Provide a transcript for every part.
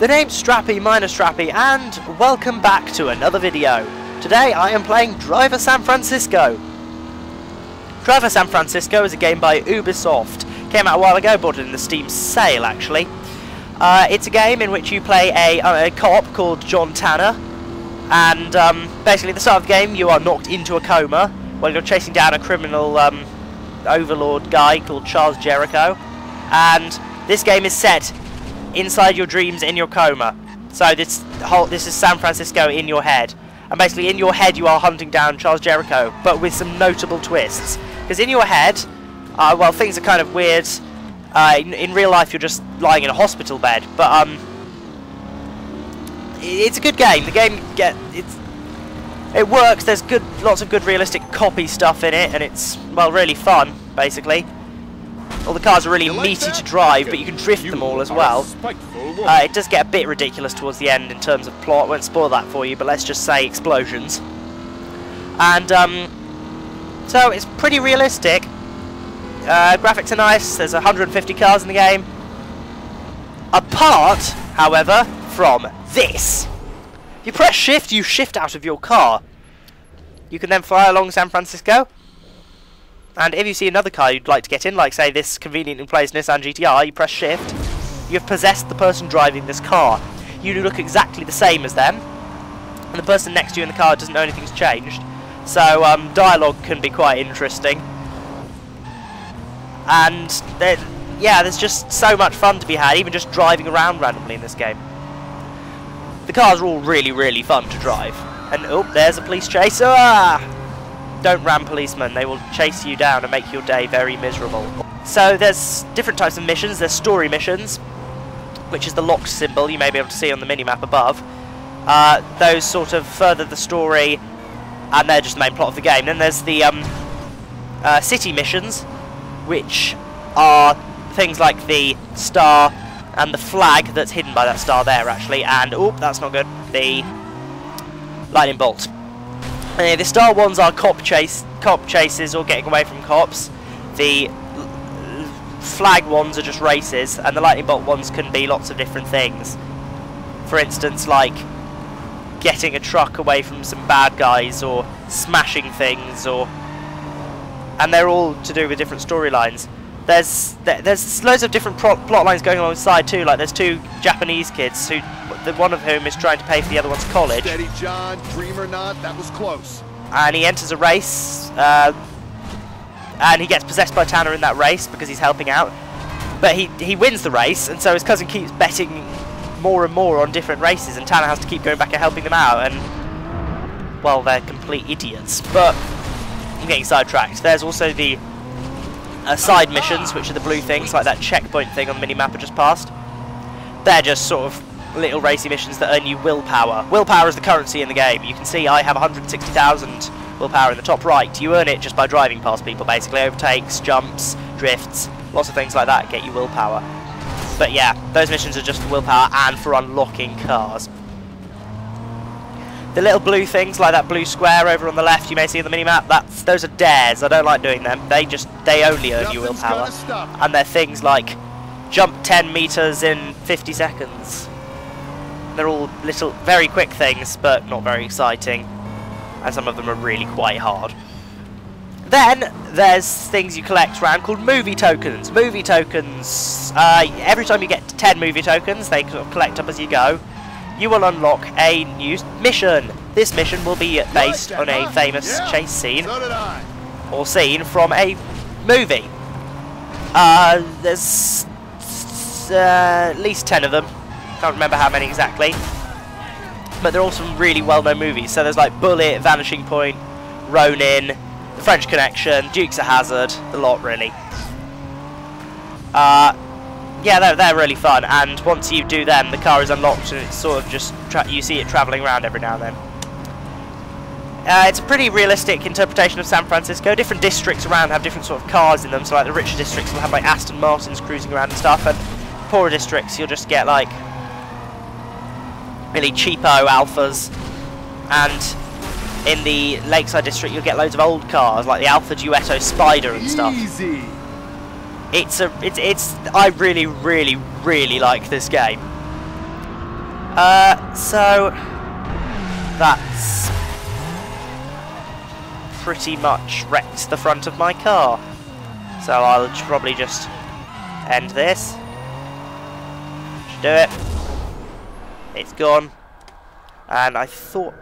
The name's Strappy minus Strappy, and welcome back to another video. Today I am playing Driver San Francisco. Driver San Francisco is a game by Ubisoft. Came out a while ago, bought it in the Steam sale actually. It's a game in which you play a cop called John Tanner, and basically at the start of the game you are knocked into a coma while you're chasing down a criminal overlord guy called Charles Jericho, and this game is set inside your dreams in your coma. So this is San Francisco in your head, and basically in your head you are hunting down Charles Jericho, but with some notable twists. Because in your head, well, things are kind of weird. In real life you're just lying in a hospital bed, but it's a good game. The game it works. There's lots of good realistic copy stuff in it, and it's, well, really fun basically. All the cars are really meaty to drive, but you can drift them all as well. It does get a bit ridiculous towards the end in terms of plot. I won't spoil that for you, but let's just say explosions. And so it's pretty realistic. Graphics are nice. There's 150 cars in the game. Apart, however, from this. If you press shift, you shift out of your car. You can then fly along San Francisco. And if you see another car you'd like to get in, like say this conveniently placed Nissan GTR, you press shift, you've possessed the person driving this car. You look exactly the same as them, and the person next to you in the car doesn't know anything's changed. So dialogue can be quite interesting. And yeah, there's just so much fun to be had, even just driving around randomly in this game. The cars are all really, really fun to drive. And oh, there's a police chase. Ah! Don't ram policemen, they will chase you down and make your day very miserable. So there's different types of missions. There's story missions, which is the locked symbol you may be able to see on the minimap above. Those sort of further the story, and they're just the main plot of the game. Then there's the city missions, which are things like the star and the flag that's hidden by that star there actually, and oh, that's not good, the lightning bolt. The star ones are cop chases or getting away from cops. The flag ones are just races, and the lightning bolt ones can be lots of different things. For instance, like getting a truck away from some bad guys, or smashing things, and they're all to do with different storylines. There's loads of different plot lines going alongside too. Like there's two Japanese kids who, one of whom is trying to pay for the other one's college. Steady, John. Dream or not, that was close. And he enters a race, and he gets possessed by Tanner in that race because he's helping out. But he wins the race, and so his cousin keeps betting more and more on different races, and Tanner has to keep going back and helping them out. And well, they're complete idiots. But I'm getting sidetracked. There's also the side missions, which are the blue things, like that checkpoint thing on the minimap I just passed. They're just sort of little racy missions that earn you willpower. Willpower is the currency in the game. You can see I have 160,000 willpower in the top right. You earn it just by driving past people, basically. Overtakes, jumps, drifts, lots of things like that get you willpower. But yeah, those missions are just for willpower and for unlocking cars. The little blue things, like that blue square over on the left you may see on the minimap, those are dares. I don't like doing them. They only earn you willpower. And they're things like jump 10 meters in 50 seconds. They're all little, very quick things, but not very exciting. And some of them are really quite hard. Then there's things you collect around called movie tokens. Movie tokens, every time you get 10 movie tokens, they sort of collect up as you go. You will unlock a new mission. This mission will be based on a famous chase scene or scene from a movie. There's at least 10 of them. Can't remember how many exactly. But they're all some really well-known movies. So there's like Bullet, Vanishing Point, Ronin, The French Connection, Dukes of Hazzard, the lot really. Yeah, they're really fun, and once you do them, the car is unlocked, and it's sort of just you see it travelling around every now and then. It's a pretty realistic interpretation of San Francisco. Different districts around have different sort of cars in them, so like the richer districts will have like Aston Martins cruising around and stuff, and poorer districts you'll just get like really cheapo Alphas, and in the Lakeside district you'll get loads of old cars like the Alfa Duetto Spider and stuff. Easy. I really like this game. So that's pretty much wrecked the front of my car. So I'll probably just end this. Should do it. It's gone. And I thought...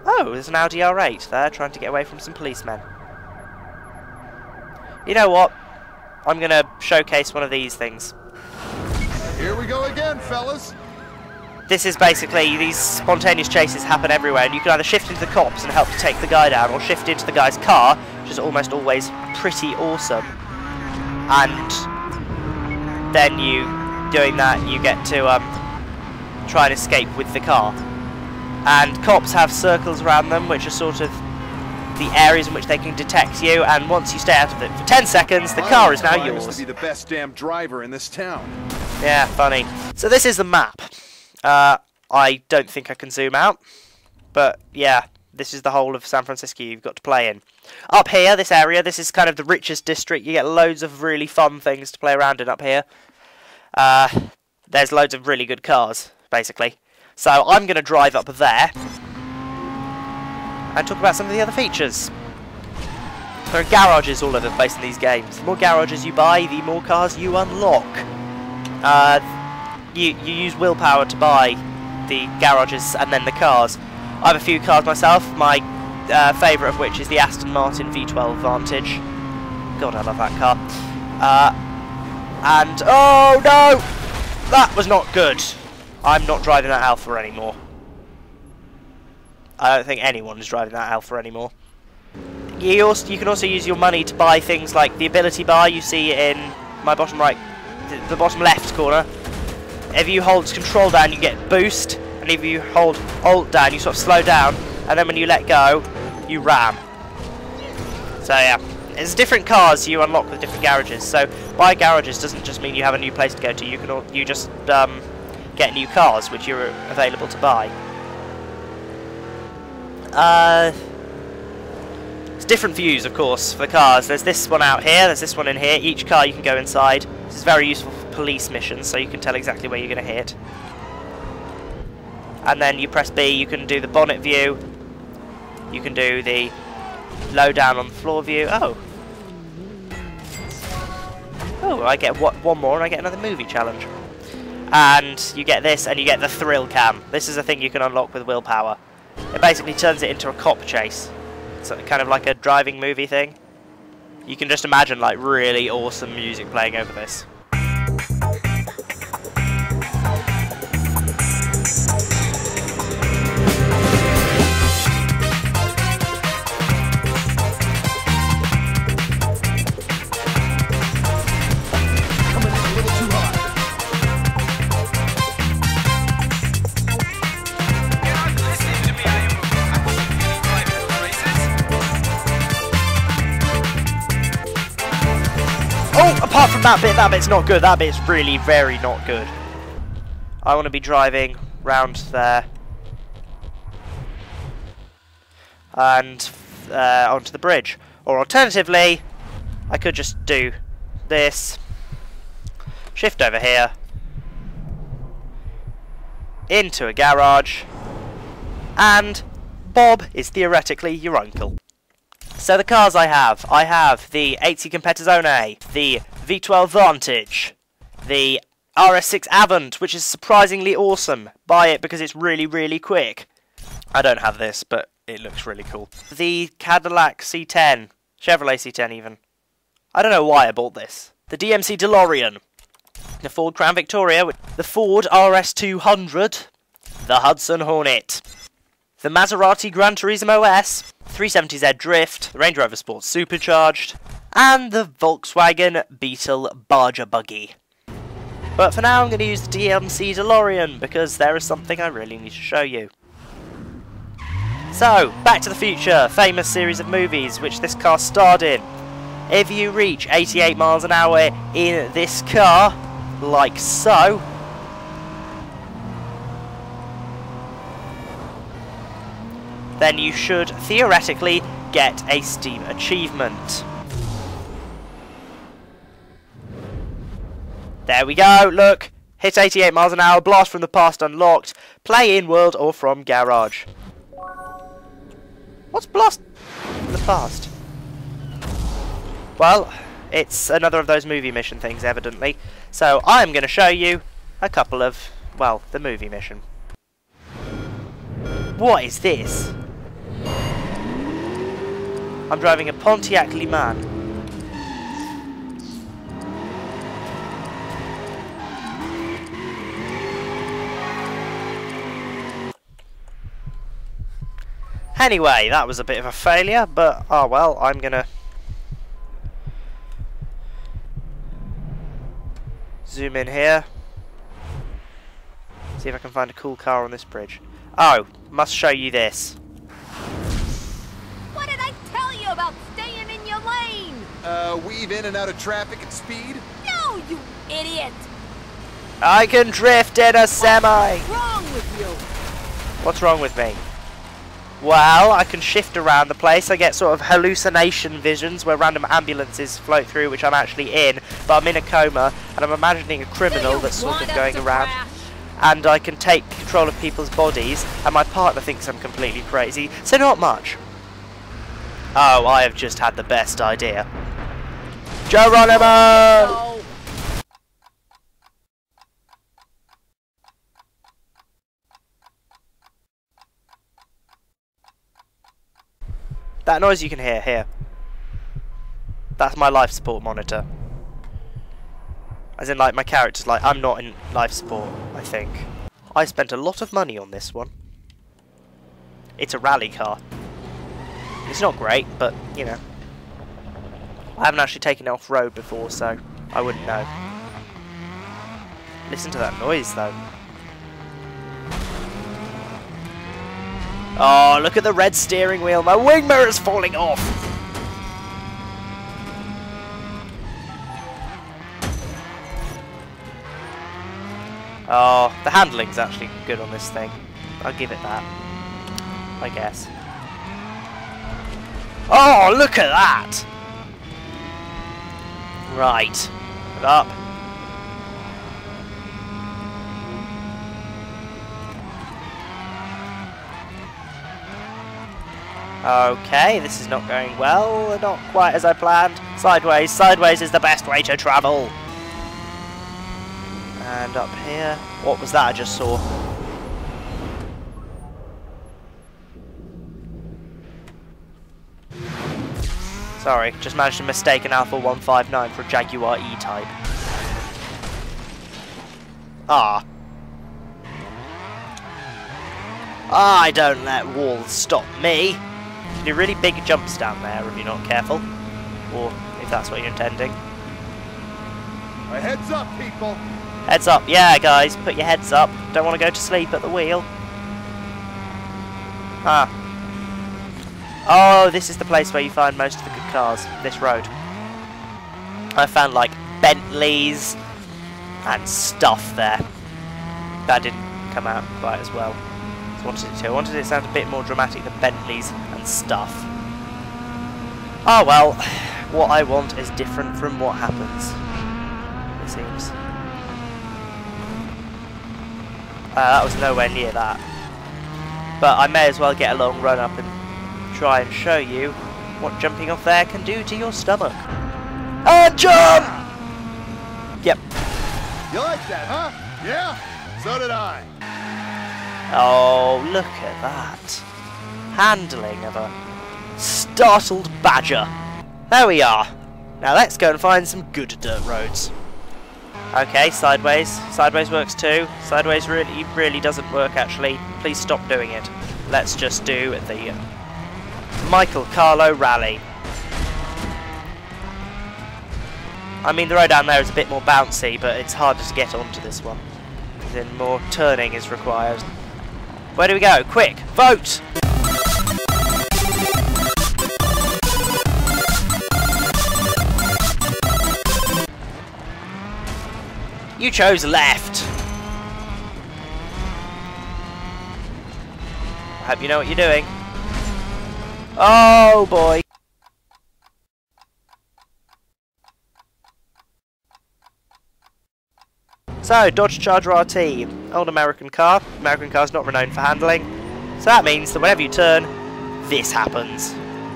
Oh, there's an Audi R8 there trying to get away from some policemen. You know what? I'm going to showcase one of these things. Here we go again, fellas. This is basically, these spontaneous chases happen everywhere, and you can either shift into the cops and help to take the guy down, or shift into the guy's car, which is almost always pretty awesome. And then you, doing that, you get to try and escape with the car. And cops have circles around them, which are sort of the areas in which they can detect you, and once you stay out of it for 10 seconds, the car is now yours. To be the best damn driver in this town. Yeah, funny. So this is the map. I don't think I can zoom out, but yeah, this is the whole of San Francisco you've got to play in. Up here, this area, this is kind of the richest district. You get loads of really fun things to play around in up here. There's loads of really good cars, basically. So I'm going to drive up there and talk about some of the other features. There are garages all over the place in these games. The more garages you buy, the more cars you unlock. You use willpower to buy the garages and then the cars. I have a few cars myself, my favourite of which is the Aston Martin V12 Vantage. God, I love that car. And, oh no! That was not good. I'm not driving that Alpha anymore. I don't think anyone is driving that Alpha anymore. You can also use your money to buy things like the ability bar you see in my bottom right, the bottom left corner. If you hold control down, you get boost, and if you hold alt down, you sort of slow down, and then when you let go, you ram. So yeah, there's different cars you unlock with different garages. So buy garages doesn't just mean you have a new place to go to. You just get new cars which are available to buy. There's different views, of course, for the cars. There's this one out here, there's this one in here. Each car you can go inside. This is very useful for police missions, so you can tell exactly where you're going to hit. And then you press B, you can do the bonnet view. You can do the low down on the floor view. Oh, I get one more and I get another movie challenge. And you get this, and you get the thrill cam. This is a thing you can unlock with willpower. It basically turns it into a cop chase. So kind of like a driving movie thing. You can just imagine like really awesome music playing over this. Apart from that bit's not good. That bit's really very not good. I want to be driving round there and onto the bridge. Or alternatively, I could just do this, shift over here, into a garage, and Bob is theoretically your uncle. So the cars I have the 80 Competizione, the V12 Vantage, the RS6 Avant, which is surprisingly awesome. Buy it because it's really, really quick. I don't have this, but it looks really cool. The Cadillac C10, Chevrolet C10 even. I don't know why I bought this. The DMC DeLorean, the Ford Crown Victoria, the Ford RS200, the Hudson Hornet, the Maserati Gran Turismo S, 370Z Drift, the Range Rover Sport Supercharged, and the Volkswagen Beetle Barger Buggy. But for now I'm going to use the DMC DeLorean because there is something I really need to show you. So, Back to the Future, famous series of movies which this car starred in. If you reach 88 miles an hour in this car, like so, then you should theoretically get a Steam achievement. There we go, look, Hit 88 miles an hour, blast from the past unlocked, play in world or from garage. What's blast from the past? Well, it's another of those movie mission things, evidently. So I'm going to show you a couple of, well, the movie mission. What is this? I'm driving a Pontiac LeMans. Anyway, that was a bit of a failure, but oh well, I'm gonna zoom in here. See if I can find a cool car on this bridge. Oh, must show you this. What did I tell you about staying in your lane? Weave in and out of traffic at speed? No, you idiot! I can drift in a semi! What's wrong with you? What's wrong with me? Well, I can shift around the place. I get sort of hallucination visions where random ambulances float through, which I'm actually in, but I'm in a coma, and I'm imagining a criminal that's sort of going around. And I can take control of people's bodies, and my partner thinks I'm completely crazy, so not much. Oh, I have just had the best idea. Geronimo! No. That noise you can hear here. That's my life support monitor. As in, like, my character's like, I'm not in life support, I think. I spent a lot of money on this one. It's a rally car. It's not great, but, you know. I haven't actually taken it off-road before, so I wouldn't know. Listen to that noise, though. Oh, look at the red steering wheel. My wing mirror's falling off. Oh, the handling's actually good on this thing. I'll give it that, I guess. Oh, look at that! Right. Up. Okay, this is not going well, not quite as I planned. Sideways, sideways is the best way to travel. And up here, what was that I just saw? Sorry, just managed to mistake an Alpha 159 for a Jaguar E-Type. Ah. I don't let walls stop me. Do really big jumps down there if you're not careful, or if that's what you're intending. Heads up, people! Heads up, yeah guys, put your heads up. Don't want to go to sleep at the wheel. Ah. Oh, this is the place where you find most of the good cars, this road. I found like Bentleys and stuff there. That didn't come out quite as well as I wanted it to. I wanted it to sound a bit more dramatic than Bentleys and stuff. Oh well, what I want is different from what happens, it seems. That was nowhere near that. But I may as well get a long run up and try and show you what jumping off there can do to your stomach. And jump! Yep. You like that, huh? Yeah? So did I. Oh, look at that. Handling of a startled badger. There we are. Now let's go and find some good dirt roads. Okay, sideways. Sideways works too. Sideways really doesn't work actually. Please stop doing it. Let's just do the Michael Carlo Rally. I mean, the road down there is a bit more bouncy, but it's harder to get onto this one. Then more turning is required. Where do we go? Quick, vote! You chose left. I hope you know what you're doing. Oh boy. So, Dodge Charger RT, old American car. American cars not renowned for handling. So that means that whenever you turn, this happens.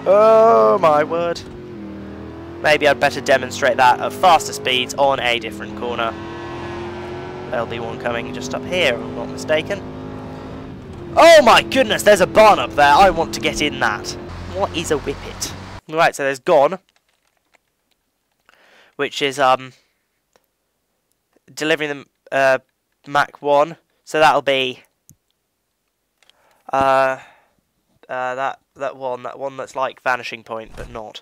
Oh my word. Maybe I'd better demonstrate that at faster speeds on a different corner. There'll be one coming just up here, if I'm not mistaken. Oh my goodness, there's a barn up there. I want to get in that. What is a whippet? Right, so there's Gone, which is delivering the Mach 1. So that'll be that one that's like Vanishing Point, but not.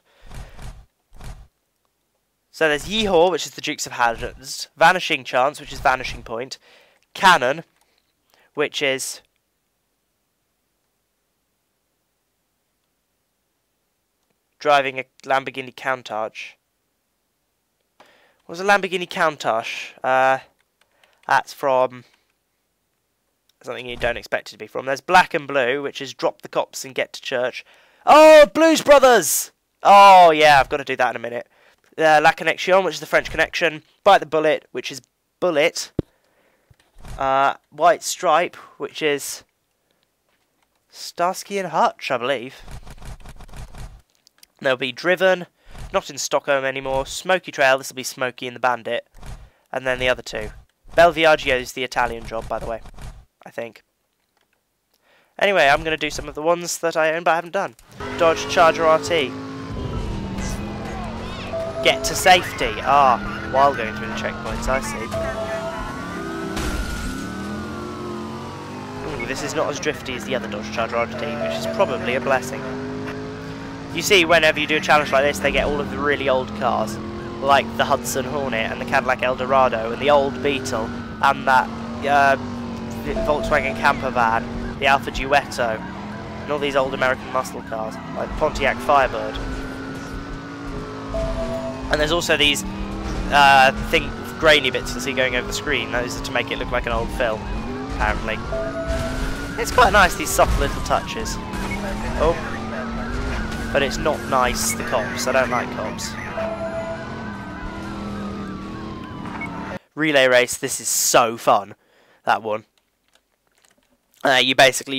So there's Yeehaw, which is the Dukes of Hazzard, Vanishing Chance, which is Vanishing Point, Cannon, which is driving a Lamborghini Countach. What was a Lamborghini Countach? That's from something you don't expect it to be from. There's Black and Blue, which is Drop the Cops and Get to Church. Oh, Blues Brothers! Oh, yeah, I've got to do that in a minute. La Connexion, which is the French Connection. Bite the Bullet, which is Bullet. White Stripe, which is Starsky and Hutch, I believe. There'll be Driven, not in Stockholm anymore. Smoky Trail, this will be Smokey and the Bandit. And then the other two. Belviaggio is the Italian job, by the way, I think. Anyway, I'm going to do some of the ones that I own but I haven't done. Dodge Charger RT. Get to safety. Ah, while going through the checkpoints, I see. Ooh, this is not as drifty as the other Dodge Charger RT, which is probably a blessing. You see, whenever you do a challenge like this, they get all of the really old cars, like the Hudson Hornet and the Cadillac Eldorado and the old Beetle and that Volkswagen camper van, the Alfa Duetto, and all these old American muscle cars, like the Pontiac Firebird. And there's also these grainy bits you see going over the screen. Those are to make it look like an old film, apparently. It's quite nice, these soft little touches. Oh. But it's not nice, the cops. I don't like cops. Relay race, this is so fun. That one. You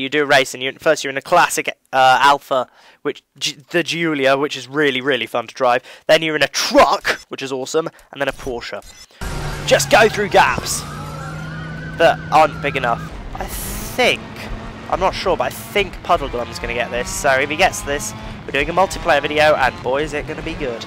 do a race, and first you're in a classic Alpha, the Giulia, which is really, really fun to drive. Then you're in a truck, which is awesome, and then a Porsche. Just go through gaps that aren't big enough. I'm not sure, but I think Puddleglum's going to get this. So if he gets this, we're doing a multiplayer video, and boy, is it going to be good.